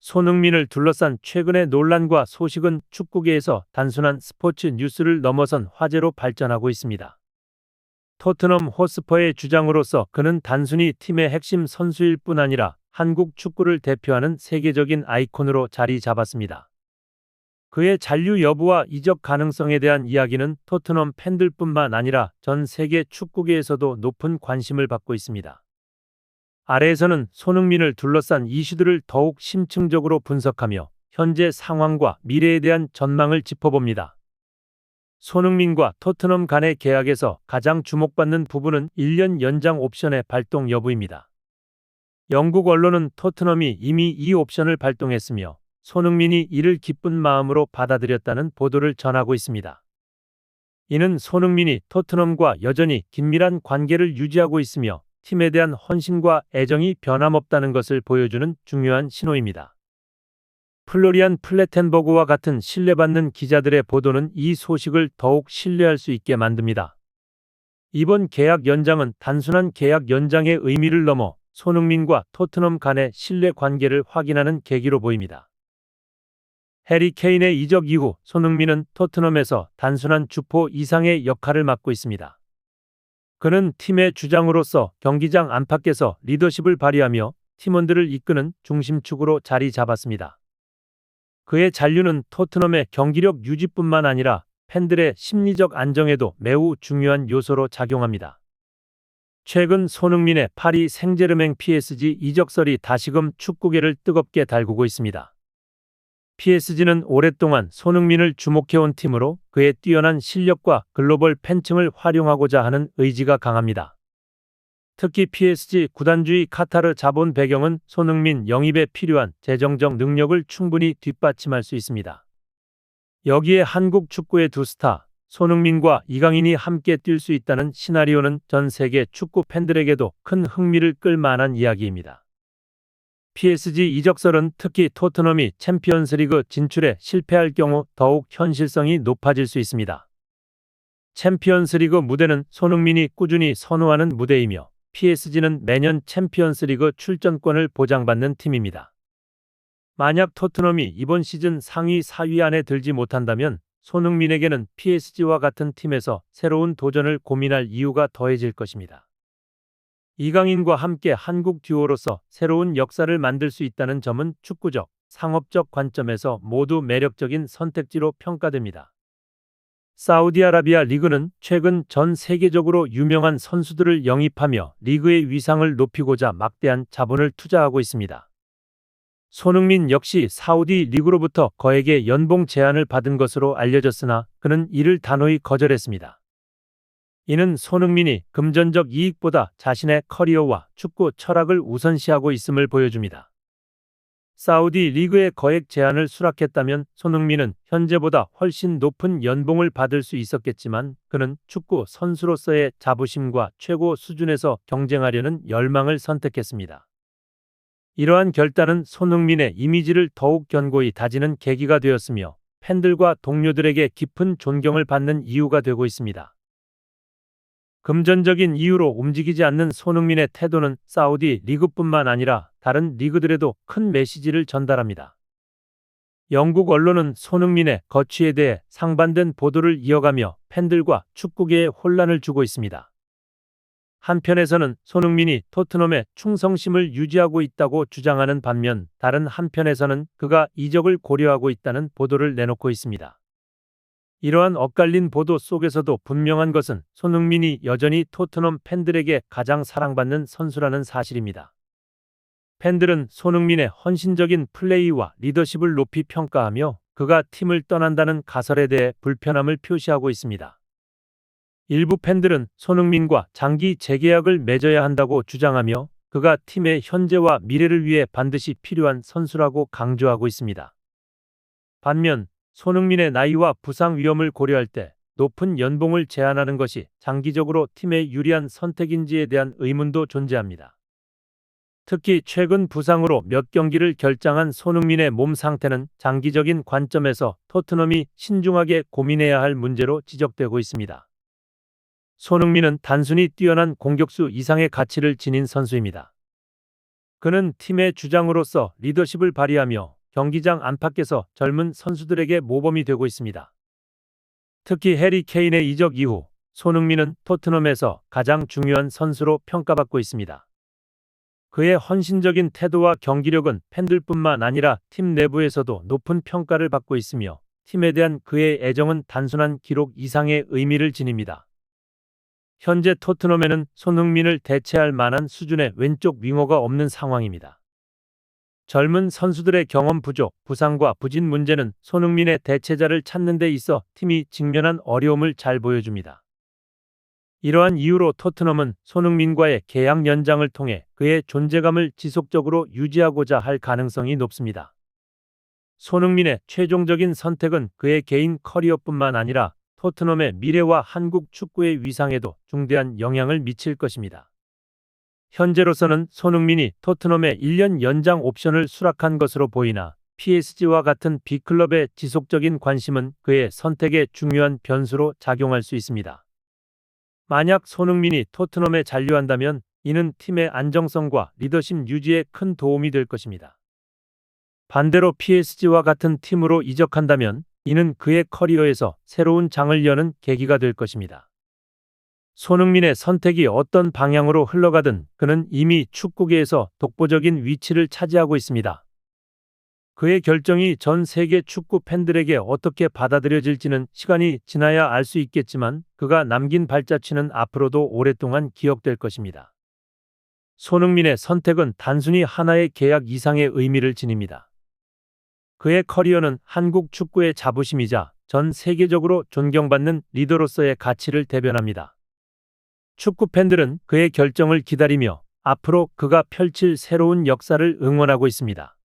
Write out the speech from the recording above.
손흥민을 둘러싼 최근의 논란과 소식은 축구계에서 단순한 스포츠 뉴스를 넘어선 화제로 발전하고 있습니다. 토트넘 호스퍼의 주장으로서 그는 단순히 팀의 핵심 선수일 뿐 아니라 한국 축구를 대표하는 세계적인 아이콘으로 자리 잡았습니다. 그의 잔류 여부와 이적 가능성에 대한 이야기는 토트넘 팬들뿐만 아니라 전 세계 축구계에서도 높은 관심을 받고 있습니다. 아래에서는 손흥민을 둘러싼 이슈들을 더욱 심층적으로 분석하며 현재 상황과 미래에 대한 전망을 짚어봅니다. 손흥민과 토트넘 간의 계약에서 가장 주목받는 부분은 1년 연장 옵션의 발동 여부입니다. 영국 언론은 토트넘이 이미 이 옵션을 발동했으며 손흥민이 이를 기쁜 마음으로 받아들였다는 보도를 전하고 있습니다. 이는 손흥민이 토트넘과 여전히 긴밀한 관계를 유지하고 있으며 팀에 대한 헌신과 애정이 변함없다는 것을 보여주는 중요한 신호입니다. 플로리안 플래텐버그와 같은 신뢰받는 기자들의 보도는 이 소식을 더욱 신뢰할 수 있게 만듭니다. 이번 계약 연장은 단순한 계약 연장의 의미를 넘어 손흥민과 토트넘 간의 신뢰 관계를 확인하는 계기로 보입니다. 해리 케인의 이적 이후 손흥민은 토트넘에서 단순한 주포 이상의 역할을 맡고 있습니다. 그는 팀의 주장으로서 경기장 안팎에서 리더십을 발휘하며 팀원들을 이끄는 중심축으로 자리 잡았습니다. 그의 잔류는 토트넘의 경기력 유지뿐만 아니라 팬들의 심리적 안정에도 매우 중요한 요소로 작용합니다. 최근 손흥민의 파리 생제르맹 PSG 이적설이 다시금 축구계를 뜨겁게 달구고 있습니다. PSG는 오랫동안 손흥민을 주목해온 팀으로 그의 뛰어난 실력과 글로벌 팬층을 활용하고자 하는 의지가 강합니다. 특히 PSG 구단주의 카타르 자본 배경은 손흥민 영입에 필요한 재정적 능력을 충분히 뒷받침할 수 있습니다. 여기에 한국 축구의 두 스타, 손흥민과 이강인이 함께 뛸 수 있다는 시나리오는 전 세계 축구 팬들에게도 큰 흥미를 끌 만한 이야기입니다. PSG 이적설은 특히 토트넘이 챔피언스리그 진출에 실패할 경우 더욱 현실성이 높아질 수 있습니다. 챔피언스리그 무대는 손흥민이 꾸준히 선호하는 무대이며 PSG는 매년 챔피언스리그 출전권을 보장받는 팀입니다. 만약 토트넘이 이번 시즌 상위 4위 안에 들지 못한다면 손흥민에게는 PSG와 같은 팀에서 새로운 도전을 고민할 이유가 더해질 것입니다. 이강인과 함께 한국 듀오로서 새로운 역사를 만들 수 있다는 점은 축구적, 상업적 관점에서 모두 매력적인 선택지로 평가됩니다. 사우디아라비아 리그는 최근 전 세계적으로 유명한 선수들을 영입하며 리그의 위상을 높이고자 막대한 자본을 투자하고 있습니다. 손흥민 역시 사우디 리그로부터 거액의 연봉 제안을 받은 것으로 알려졌으나 그는 이를 단호히 거절했습니다. 이는 손흥민이 금전적 이익보다 자신의 커리어와 축구 철학을 우선시하고 있음을 보여줍니다. 사우디 리그의 거액 제안을 수락했다면 손흥민은 현재보다 훨씬 높은 연봉을 받을 수 있었겠지만 그는 축구 선수로서의 자부심과 최고 수준에서 경쟁하려는 열망을 선택했습니다. 이러한 결단은 손흥민의 이미지를 더욱 견고히 다지는 계기가 되었으며 팬들과 동료들에게 깊은 존경을 받는 이유가 되고 있습니다. 금전적인 이유로 움직이지 않는 손흥민의 태도는 사우디 리그뿐만 아니라 다른 리그들에도 큰 메시지를 전달합니다. 영국 언론은 손흥민의 거취에 대해 상반된 보도를 이어가며 팬들과 축구계에 혼란을 주고 있습니다. 한편에서는 손흥민이 토트넘의 충성심을 유지하고 있다고 주장하는 반면 다른 한편에서는 그가 이적을 고려하고 있다는 보도를 내놓고 있습니다. 이러한 엇갈린 보도 속에서도 분명한 것은 손흥민이 여전히 토트넘 팬들에게 가장 사랑받는 선수라는 사실입니다. 팬들은 손흥민의 헌신적인 플레이와 리더십을 높이 평가하며 그가 팀을 떠난다는 가설에 대해 불편함을 표시하고 있습니다. 일부 팬들은 손흥민과 장기 재계약을 맺어야 한다고 주장하며 그가 팀의 현재와 미래를 위해 반드시 필요한 선수라고 강조하고 있습니다. 반면 손흥민의 나이와 부상 위험을 고려할 때 높은 연봉을 제한하는 것이 장기적으로 팀에 유리한 선택인지에 대한 의문도 존재합니다. 특히 최근 부상으로 몇 경기를 결장한 손흥민의 몸 상태는 장기적인 관점에서 토트넘이 신중하게 고민해야 할 문제로 지적되고 있습니다. 손흥민은 단순히 뛰어난 공격수 이상의 가치를 지닌 선수입니다. 그는 팀의 주장으로서 리더십을 발휘하며 경기장 안팎에서 젊은 선수들에게 모범이 되고 있습니다. 특히 해리 케인의 이적 이후 손흥민은 토트넘에서 가장 중요한 선수로 평가받고 있습니다. 그의 헌신적인 태도와 경기력은 팬들뿐만 아니라 팀 내부에서도 높은 평가를 받고 있으며 팀에 대한 그의 애정은 단순한 기록 이상의 의미를 지닙니다. 현재 토트넘에는 손흥민을 대체할 만한 수준의 왼쪽 윙어가 없는 상황입니다. 젊은 선수들의 경험 부족, 부상과 부진 문제는 손흥민의 대체자를 찾는 데 있어 팀이 직면한 어려움을 잘 보여줍니다. 이러한 이유로 토트넘은 손흥민과의 계약 연장을 통해 그의 존재감을 지속적으로 유지하고자 할 가능성이 높습니다. 손흥민의 최종적인 선택은 그의 개인 커리어뿐만 아니라 토트넘의 미래와 한국 축구의 위상에도 중대한 영향을 미칠 것입니다. 현재로서는 손흥민이 토트넘에 1년 연장 옵션을 수락한 것으로 보이나 PSG와 같은 B클럽의 지속적인 관심은 그의 선택에 중요한 변수로 작용할 수 있습니다. 만약 손흥민이 토트넘에 잔류한다면 이는 팀의 안정성과 리더십 유지에 큰 도움이 될 것입니다. 반대로 PSG와 같은 팀으로 이적한다면 이는 그의 커리어에서 새로운 장을 여는 계기가 될 것입니다. 손흥민의 선택이 어떤 방향으로 흘러가든 그는 이미 축구계에서 독보적인 위치를 차지하고 있습니다. 그의 결정이 전 세계 축구 팬들에게 어떻게 받아들여질지는 시간이 지나야 알 수 있겠지만 그가 남긴 발자취는 앞으로도 오랫동안 기억될 것입니다. 손흥민의 선택은 단순히 하나의 계약 이상의 의미를 지닙니다. 그의 커리어는 한국 축구의 자부심이자 전 세계적으로 존경받는 리더로서의 가치를 대변합니다. 축구 팬들은 그의 결정을 기다리며 앞으로 그가 펼칠 새로운 역사를 응원하고 있습니다.